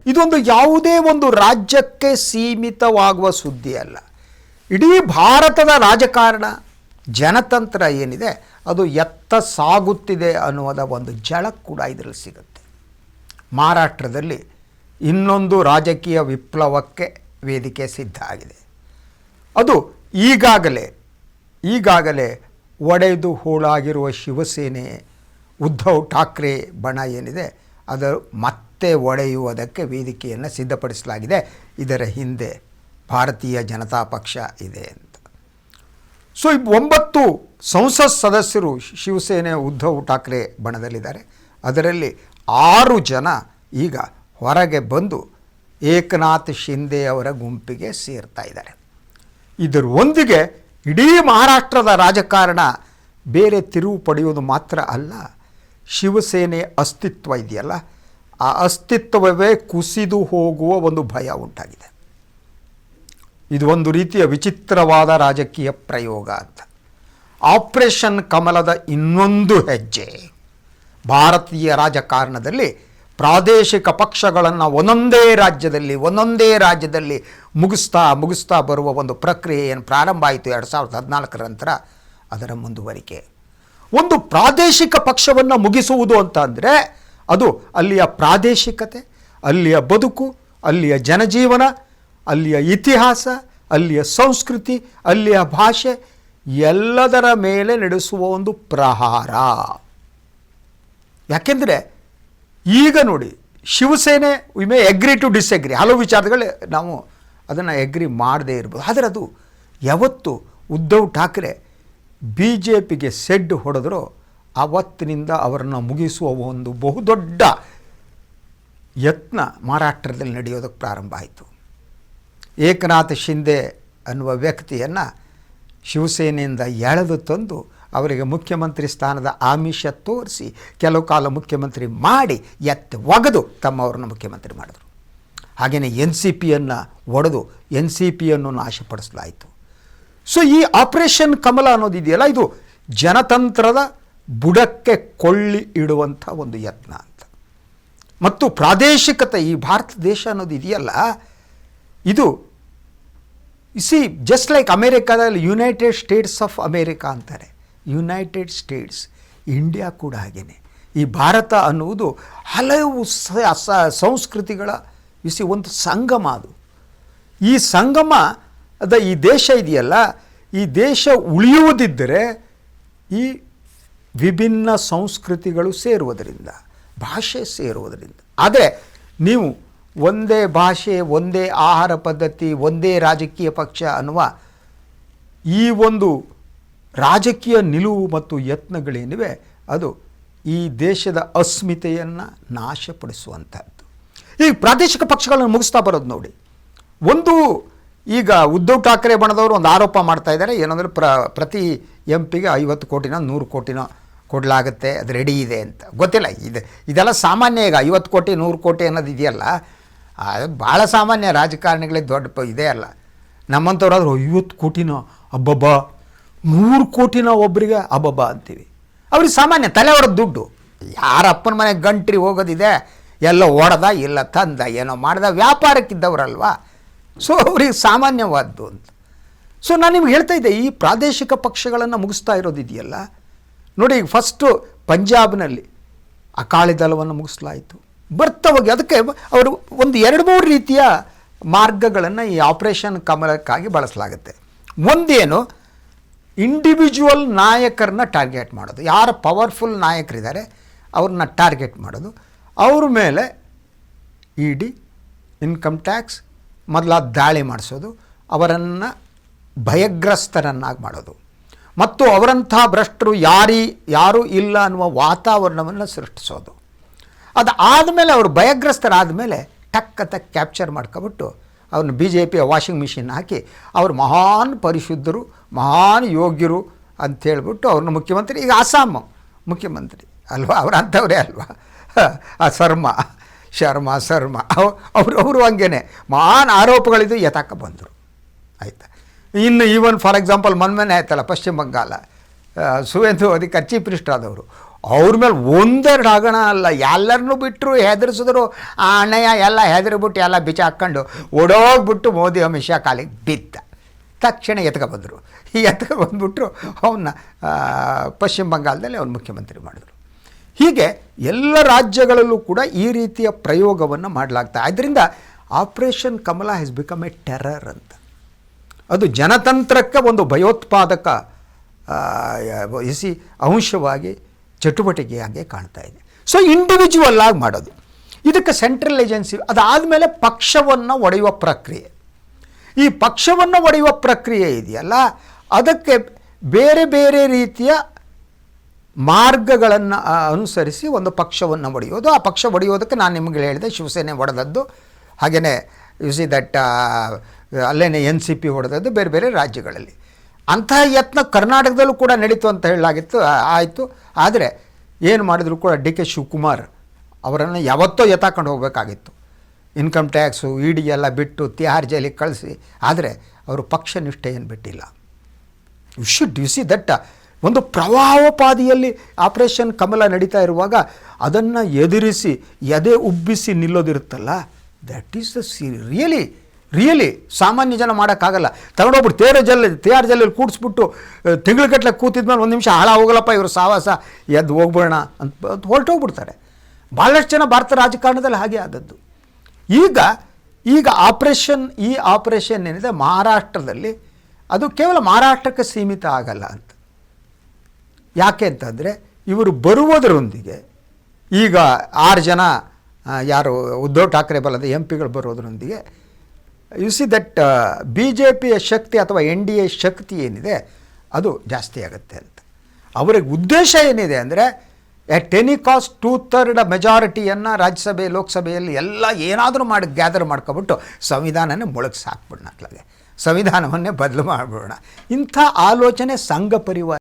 ಇದೊಂದು ಯಾವುದೇ ಒಂದು ರಾಜ್ಯಕ್ಕೆ ಸೀಮಿತವಾಗುವ ಸುದ್ದಿ ಅಲ್ಲ. ಇಡೀ ಭಾರತದ ರಾಜಕಾರಣ ಜನತಂತ್ರ ಏನಿದೆ ಅದು ಎತ್ತ ಸಾಗುತ್ತಿದೆ ಅನ್ನುವುದ ಒಂದು ಝಳಕು ಕೂಡ ಇದರಲ್ಲಿ ಸಿಗುತ್ತೆ. ಮಹಾರಾಷ್ಟ್ರದಲ್ಲಿ ಇನ್ನೊಂದು ರಾಜಕೀಯ ವಿಪ್ಲವಕ್ಕೆ ವೇದಿಕೆ ಸಿದ್ಧ ಆಗಿದೆ. ಅದು ಈಗಾಗಲೇ ಒಡೆದು ಹೋಳಾಗಿರುವ ಶಿವಸೇನೆ ಉದ್ಧವ್ ಠಾಕ್ರೆ ಬಣ ಏನಿದೆ ಅದು ಮತ್ತೆ ಒಡೆಯುವುದಕ್ಕೆ ವೇದಿಕೆಯನ್ನು ಸಿದ್ಧಪಡಿಸಲಾಗಿದೆ. ಇದರ ಹಿಂದೆ ಭಾರತೀಯ ಜನತಾ ಪಕ್ಷ ಇದೆ ಅಂತ. ಸೊ 9 ಸಂಸತ್ ಸದಸ್ಯರು ಶಿವಸೇನೆ ಉದ್ಧವ್ ಠಾಕ್ರೆ ಬಣದಲ್ಲಿದ್ದಾರೆ. ಅದರಲ್ಲಿ 6 ಜನ ಈಗ ಹೊರಗೆ ಬಂದು ಏಕನಾಥ್ ಶಿಂದೆ ಅವರ ಗುಂಪಿಗೆ ಸೇರ್ತಾ ಇದ್ದಾರೆ. ಇದರೊಂದಿಗೆ ಇಡೀ ಮಹಾರಾಷ್ಟ್ರದ ರಾಜಕಾರಣ ಬೇರೆ ತಿರುವು ಪಡೆಯುವುದು ಮಾತ್ರ ಅಲ್ಲ, ಶಿವಸೇನೆ ಅಸ್ತಿತ್ವ ಇದೆಯಲ್ಲ ಆ ಅಸ್ತಿತ್ವವೇ ಕುಸಿದು ಹೋಗುವ ಒಂದು ಭಯ ಉಂಟಾಗಿದೆ. ಇದು ಒಂದು ರೀತಿಯ ವಿಚಿತ್ರವಾದ ರಾಜಕೀಯ ಪ್ರಯೋಗ ಅಂತ. ಆಪರೇಷನ್ ಕಮಲದ ಇನ್ನೊಂದು ಹೆಜ್ಜೆ ಭಾರತೀಯ ರಾಜಕಾರಣದಲ್ಲಿ ಪ್ರಾದೇಶಿಕ ಪಕ್ಷಗಳನ್ನು ಒಂದೊಂದೇ ರಾಜ್ಯದಲ್ಲಿ ಮುಗಿಸ್ತಾ ಬರುವ ಒಂದು ಪ್ರಕ್ರಿಯೆ ಏನು ಪ್ರಾರಂಭ ಆಯಿತು 2014 ನಂತರ ಅದರ ಮುಂದುವರಿಕೆ. ಒಂದು ಪ್ರಾದೇಶಿಕ ಪಕ್ಷವನ್ನು ಮುಗಿಸುವುದು ಅಂತ ಅಂದರೆ ಅದು ಅಲ್ಲಿಯ ಪ್ರಾದೇಶಿಕತೆ, ಅಲ್ಲಿಯ ಬದುಕು, ಅಲ್ಲಿಯ ಜನಜೀವನ, ಅಲ್ಲಿಯ ಇತಿಹಾಸ, ಅಲ್ಲಿಯ ಸಂಸ್ಕೃತಿ, ಅಲ್ಲಿಯ ಭಾಷೆ ಎಲ್ಲದರ ಮೇಲೆ ನಡೆಸುವ ಒಂದು ಪ್ರಹಾರ. ಯಾಕೆಂದರೆ ಈಗ ನೋಡಿ, ಶಿವಸೇನೆ ವಿ ಮೇ ಎಗ್ರಿ ಟು ಡಿಸ್ಎಗ್ರಿ, ಹಲವು ವಿಚಾರಗಳು ನಾವು ಅದನ್ನು ಎಗ್ರಿ ಮಾಡದೇ ಇರ್ಬೋದು. ಆದರೆ ಅದು ಯಾವತ್ತು ಉದ್ಧವ್ ಠಾಕ್ರೆ BJPಗೆ ಸೆಡ್ ಹೊಡೆದರೋ ಆವತ್ತಿನಿಂದ ಅವರನ್ನು ಮುಗಿಸುವ ಒಂದು ಬಹುದೊಡ್ಡ ಯತ್ನ ಮಹಾರಾಷ್ಟ್ರದಲ್ಲಿ ನಡೆಯೋದಕ್ಕೆ ಪ್ರಾರಂಭ ಆಯಿತು. ಏಕನಾಥ್ ಶಿಂದೆ ಅನ್ನುವ ವ್ಯಕ್ತಿಯನ್ನು ಶಿವಸೇನೆಯಿಂದ ಎಳೆದು ತಂದು ಅವರಿಗೆ ಮುಖ್ಯಮಂತ್ರಿ ಸ್ಥಾನದ ಆಮಿಷ ತೋರಿಸಿ ಕೆಲವು ಕಾಲ ಮುಖ್ಯಮಂತ್ರಿ ಮಾಡಿ ಒಗೆದು ತಮ್ಮವರನ್ನು ಮುಖ್ಯಮಂತ್ರಿ ಮಾಡಿದರು. ಹಾಗೆಯೇ NCPಯನ್ನು ಒಡೆದು NCPಯನ್ನು ನಾಶಪಡಿಸಲಾಯಿತು. ಸೊ ಈ ಆಪರೇಷನ್ ಕಮಲ ಅನ್ನೋದಿದೆಯಲ್ಲ ಇದು ಜನತಂತ್ರದ ಬುಡಕ್ಕೆ ಕೊಳ್ಳಿ ಇಡುವಂಥ ಒಂದು ಯತ್ನ ಅಂತ. ಮತ್ತು ಪ್ರಾದೇಶಿಕತೆ, ಈ ಭಾರತ ದೇಶ ಅನ್ನೋದು ಇದೆಯಲ್ಲ ಇದು ಜಸ್ಟ್ ಲೈಕ್ ಅಮೇರಿಕಾದಲ್ಲಿ ಯುನೈಟೆಡ್ ಸ್ಟೇಟ್ಸ್ ಆಫ್ ಅಮೇರಿಕಾ ಅಂತಾರೆ, ಯುನೈಟೆಡ್ ಸ್ಟೇಟ್ಸ್, ಇಂಡಿಯಾ ಕೂಡ ಹಾಗೆಯೇ. ಈ ಭಾರತ ಅನ್ನುವುದು ಹಲವು ಸಂಸ್ಕೃತಿಗಳ ಒಂದು ಸಂಗಮ. ಅದು ಈ ಸಂಗಮದ ಈ ದೇಶ ಇದೆಯಲ್ಲ, ಈ ದೇಶ ಉಳಿಯುವುದಿದ್ದರೆ ಈ ವಿಭಿನ್ನ ಸಂಸ್ಕೃತಿಗಳು ಸೇರುವುದರಿಂದ, ಭಾಷೆ ಸೇರುವುದರಿಂದ. ಆದರೆ ನೀವು ಒಂದೇ ಭಾಷೆ, ಒಂದೇ ಆಹಾರ ಪದ್ಧತಿ, ಒಂದೇ ರಾಜಕೀಯ ಪಕ್ಷ ಅನ್ನುವ ಈ ಒಂದು ರಾಜಕೀಯ ನಿಲುವು ಮತ್ತು ಯತ್ನಗಳೇನಿವೆ ಅದು ಈ ದೇಶದ ಅಸ್ಮಿತೆಯನ್ನು ನಾಶಪಡಿಸುವಂಥದ್ದು. ಈ ಪ್ರಾದೇಶಿಕ ಪಕ್ಷಗಳನ್ನು ಮುಗಿಸ್ತಾ ಬರೋದು ನೋಡಿ. ಒಂದು ಈಗ ಉದ್ಧವ್ ಠಾಕ್ರೆ ಬಣದವರು ಒಂದು ಆರೋಪ ಮಾಡ್ತಾ ಇದ್ದಾರೆ, ಏನಂದರೆ ಪ್ರತಿ MPಗೆ 50 ಕೋಟಿನೋ 100 ಕೋಟಿನೋ ಕೊಡಲಾಗುತ್ತೆ, ಅದು ರೆಡಿ ಇದೆ ಅಂತ. ಗೊತ್ತಿಲ್ಲ, ಇದೆಲ್ಲ ಸಾಮಾನ್ಯ. ಈಗ 50 ಕೋಟಿ 100 ಕೋಟಿ ಅನ್ನೋದು ಇದೆಯಲ್ಲ ಅದು ಭಾಳ ಸಾಮಾನ್ಯ, ರಾಜಕಾರಣಿಗಳಿಗೆ ದೊಡ್ಡ ಇದೇ ಅಲ್ಲ. ನಮ್ಮಂಥವ್ರಾದ್ರೂ 50 ಕೋಟಿನೋ ಅಬ್ಬಬ್ಬಾ, 100 ಕೋಟಿನೋ ಒಬ್ಬರಿಗೆ ಅಬ್ಬಬ್ಬಾ ಅಂತೀವಿ. ಅವ್ರಿಗೆ ಸಾಮಾನ್ಯ, ತಲೆ ಹೊಡೆದ ದುಡ್ಡು. ಯಾರ ಅಪ್ಪನ ಮನೆಗೆ ಗಂಟ್ರಿ ಹೋಗೋದಿದೆ, ಎಲ್ಲ ಓಡದ ಇಲ್ಲ ತಂದ ಏನೋ ಮಾಡ್ದ, ವ್ಯಾಪಾರಕ್ಕಿದ್ದವರಲ್ವಾ. ಸೊ ಅವ್ರಿಗೆ ಸಾಮಾನ್ಯವಾದ್ದು ಅಂತ. ಸೊ ನಾನು ನಿಮ್ಗೆ ಹೇಳ್ತಾ ಇದ್ದೆ, ಈ ಪ್ರಾದೇಶಿಕ ಪಕ್ಷಗಳನ್ನು ಮುಗಿಸ್ತಾ ಇರೋದಿದೆಯಲ್ಲ ನೋಡಿ. ಈಗ ಫಸ್ಟು ಪಂಜಾಬ್ನಲ್ಲಿ ಅಕಾಲಿ ದಳವನ್ನು ಮುಗಿಸಲಾಯಿತು. ಬರ್ತಾ ಹೋಗಿ ಅದಕ್ಕೆ ಅವರು ಒಂದು 2-3 ರೀತಿಯ ಮಾರ್ಗಗಳನ್ನು ಈ ಆಪರೇಷನ್ ಕಮಲಕ್ಕಾಗಿ ಬಳಸಲಾಗುತ್ತೆ. ಒಂದೇನು, ಇಂಡಿವಿಜುವಲ್ ನಾಯಕರನ್ನ ಟಾರ್ಗೆಟ್ ಮಾಡೋದು. ಯಾರು ಪವರ್ಫುಲ್ ನಾಯಕರಿದ್ದಾರೆ ಅವ್ರನ್ನ ಟಾರ್ಗೆಟ್ ಮಾಡೋದು. ಅವ್ರ ಮೇಲೆ ED, ಇನ್ಕಮ್ ಟ್ಯಾಕ್ಸ್ ಮೊದಲಾದ ದಾಳಿ ಮಾಡಿಸೋದು, ಅವರನ್ನು ಭಯಗ್ರಸ್ತರನ್ನಾಗಿ ಮಾಡೋದು ಮತ್ತು ಅವರಂಥ ಭ್ರಷ್ಟರು ಯಾರೂ ಇಲ್ಲ ಅನ್ನುವ ವಾತಾವರಣವನ್ನು ಸೃಷ್ಟಿಸೋದು. ಅದು ಆದಮೇಲೆ ಅವರು ಭಯಗ್ರಸ್ತರಾದಮೇಲೆ ಟಕ್ಕತ್ತ ಕ್ಯಾಪ್ಚರ್ ಮಾಡ್ಕೊಬಿಟ್ಟು ಅವ್ರನ್ನ BJPಯ ವಾಷಿಂಗ್ ಮಿಷಿನ್ ಹಾಕಿ ಅವರು ಮಹಾನ್ ಪರಿಶುದ್ಧರು, ಮಹಾನ್ ಯೋಗ್ಯರು ಅಂಥೇಳ್ಬಿಟ್ಟು ಅವ್ರನ್ನ ಮುಖ್ಯಮಂತ್ರಿ. ಈಗ ಅಸ್ಸಾಂ ಮುಖ್ಯಮಂತ್ರಿ ಅಲ್ವಾ, ಅವ್ರು ಅಂಥವ್ರೇ ಅಲ್ವಾ, ಶರ್ಮಾ ಅವರು ಹಂಗೇನೆ ಮಹಾನ್ ಆರೋಪಗಳಿದ್ದು ಎತ್ತಾಕ ಬಂದರು. ಆಯಿತಾ. ಇನ್ನು ಈವನ್ ಫಾರ್ ಎಕ್ಸಾಂಪಲ್ ಮೊನ್ನೆ ಆಯ್ತಲ್ಲ ಪಶ್ಚಿಮ ಬಂಗಾಳ, ಸುವೇಂದು ಅಧಿಕಾರಿ ಚೀಫ್ ಮಿನಿಸ್ಟರ್ ಆದವರು, ಅವ್ರ ಮೇಲೆ ಒಂದೆರಡು ಹಗಣ ಅಲ್ಲ, ಎಲ್ಲರನ್ನೂ ಬಿಟ್ಟರು, ಹೆದರಿಸಿದ್ರು. ಆ ಅಣ್ಣಯ್ಯ ಎಲ್ಲ ಹೆದರಿಬಿಟ್ಟು ಎಲ್ಲ ಬಿಚ್ಚ ಹಾಕ್ಕೊಂಡು ಓಡೋಗ್ಬಿಟ್ಟು ಮೋದಿ ಅಮಿತ್ ಶಾ ಕಾಲಿಗೆ ಬಿದ್ದ. ತಕ್ಷಣ ಬಂದರು. ಈ ಬಂದುಬಿಟ್ರು ಅವನ್ನ ಪಶ್ಚಿಮ ಬಂಗಾಳದಲ್ಲಿ ಅವ್ನು ಮುಖ್ಯಮಂತ್ರಿ ಮಾಡಿದ್ರು. ಹೀಗೆ ಎಲ್ಲ ರಾಜ್ಯಗಳಲ್ಲೂ ಕೂಡ ಈ ರೀತಿಯ ಪ್ರಯೋಗವನ್ನು ಮಾಡಲಾಗ್ತಾ. ಆದ್ದರಿಂದ operation Kamala has become A terror ಅಂತ. ಅದು ಜನತಂತ್ರಕ್ಕೆ ಒಂದು ಭಯೋತ್ಪಾದಕ ಅಂಶವಾಗಿ ಚಟುವಟಿಕೆಯಾಗಿ ಕಾಣ್ತಾ ಇದೆ. ಸೊ ಇಂಡಿವಿಜುವಲ್ ಆಗಿ ಮಾಡೋದು, ಇದಕ್ಕೆ ಸೆಂಟ್ರಲ್ ಏಜೆನ್ಸಿ. ಅದಾದಮೇಲೆ ಪಕ್ಷವನ್ನು ಒಡೆಯುವ ಪ್ರಕ್ರಿಯೆ. ಈ ಪಕ್ಷವನ್ನು ಒಡೆಯುವ ಪ್ರಕ್ರಿಯೆ ಇದೆಯಲ್ಲ, ಅದಕ್ಕೆ ಬೇರೆ ಬೇರೆ ರೀತಿಯ ಮಾರ್ಗಗಳನ್ನು ಅನುಸರಿಸಿ ಒಂದು ಪಕ್ಷವನ್ನು ಒಡೆಯೋದು. ಆ ಪಕ್ಷ ಒಡೆಯೋದಕ್ಕೆ ನಾನು ನಿಮಗೆ ಹೇಳಿದೆ, ಶಿವಸೇನೆ ಹೊಡೆದದ್ದು, ಹಾಗೆಯೇ ದಟ್ ಅಲ್ಲೇನೆ NCP ಹೊಡೆದದ್ದು ಬೇರೆ ಬೇರೆ ರಾಜ್ಯಗಳಲ್ಲಿ. ಅಂತಹ ಯತ್ನ ಕರ್ನಾಟಕದಲ್ಲೂ ಕೂಡ ನಡೀತು ಅಂತ ಹೇಳಲಾಗಿತ್ತು, ಆಯಿತು. ಆದರೆ ಏನು ಮಾಡಿದ್ರು ಕೂಡ DK ಶಿವಕುಮಾರ್ ಅವರನ್ನು ಯಾವತ್ತೋ ಎತ್ತಾಕೊಂಡು ಹೋಗಬೇಕಾಗಿತ್ತು. ಇನ್ಕಮ್ ಟ್ಯಾಕ್ಸು ED ಎಲ್ಲ ಬಿಟ್ಟು ತಿಹಾರ್ ಜೈಲಿಗೆ ಕಳಿಸಿ. ಆದರೆ ಅವರು ಪಕ್ಷ ನಿಷ್ಠೆಯನ್ನು ಬಿಟ್ಟಿಲ್ಲ. ಯು ಸಿ ದಟ್ ಒಂದು ಪ್ರವಾಹೋಪಾದಿಯಲ್ಲಿ ಆಪರೇಷನ್ ಕಮಲ ನಡೀತಾ ಇರುವಾಗ ಅದನ್ನು ಎದುರಿಸಿ ಎದೆ ಉಬ್ಬಿಸಿ ನಿಲ್ಲೋದಿರುತ್ತಲ್ಲ, ದ್ಯಾಟ್ ಈಸ್ ದ ರಿಯಲಿ ಸಾಮಾನ್ಯ ಜನ ಮಾಡೋಕ್ಕಾಗಲ್ಲ. ತಗೊಂಡೋಗ್ಬಿಟ್ಟು ತಿಹಾರ್ ಜೈಲಲ್ಲಿ ಕೂಡಿಸ್ಬಿಟ್ಟು ತಿಂಗಳಗಟ್ಟಲೆ ಕೂತಿದ್ಮೇಲೆ ಒಂದು ನಿಮಿಷ ಹಾಳಾಗೋಗಲ್ಲಪ್ಪ ಇವರು ಸಾವಾಸ, ಎದ್ದು ಹೋಗ್ಬಿಡೋಣ ಅಂತ ಹೊರಟೋಗ್ಬಿಡ್ತಾರೆ. ಭಾಳಷ್ಟು ಜನ ಭಾರತ ರಾಜಕಾರಣದಲ್ಲಿ ಹಾಗೆ ಆದದ್ದು. ಈಗ ಈ ಆಪರೇಷನ್ ಏನಿದೆ ಮಹಾರಾಷ್ಟ್ರದಲ್ಲಿ, ಅದು ಕೇವಲ ಮಹಾರಾಷ್ಟ್ರಕ್ಕೆ ಸೀಮಿತ ಆಗಲ್ಲ ಅಂತ. ಯಾಕೆ ಅಂತಂದರೆ ಇವರು ಬರುವುದರೊಂದಿಗೆ ಈಗ 6 ಜನ ಯಾರು ಉದ್ಧವ್ ಠಾಕ್ರೆ ಬಲದ MPಗಳು ಬರೋದರೊಂದಿಗೆ ಯು ಸಿ ದಟ್ BJPಯ ಶಕ್ತಿ ಅಥವಾ NDA ಶಕ್ತಿ ಏನಿದೆ ಅದು ಜಾಸ್ತಿ ಆಗುತ್ತೆ ಅಂತ. ಅವರಿಗೆ ಉದ್ದೇಶ ಏನಿದೆ ಅಂದರೆ ಎಟ್ ಎನಿ ಕಾಸ್ಟ್ 2/3 ಮೆಜಾರಿಟಿಯನ್ನು ರಾಜ್ಯಸಭೆ ಲೋಕಸಭೆಯಲ್ಲಿ ಎಲ್ಲ ಏನಾದರೂ ಮಾಡಿ ಗ್ಯಾದರ್ ಮಾಡ್ಕೊಬಿಟ್ಟು ಸಂವಿಧಾನನೇ ಮೊಳಗಿಸಿ ಹಾಕ್ಬಿಡೋಣ, ಸಂವಿಧಾನವನ್ನೇ ಬದಲು ಮಾಡಿಬಿಡೋಣ. ಇಂಥ ಆಲೋಚನೆ ಸಂಘ ಪರಿವಾರ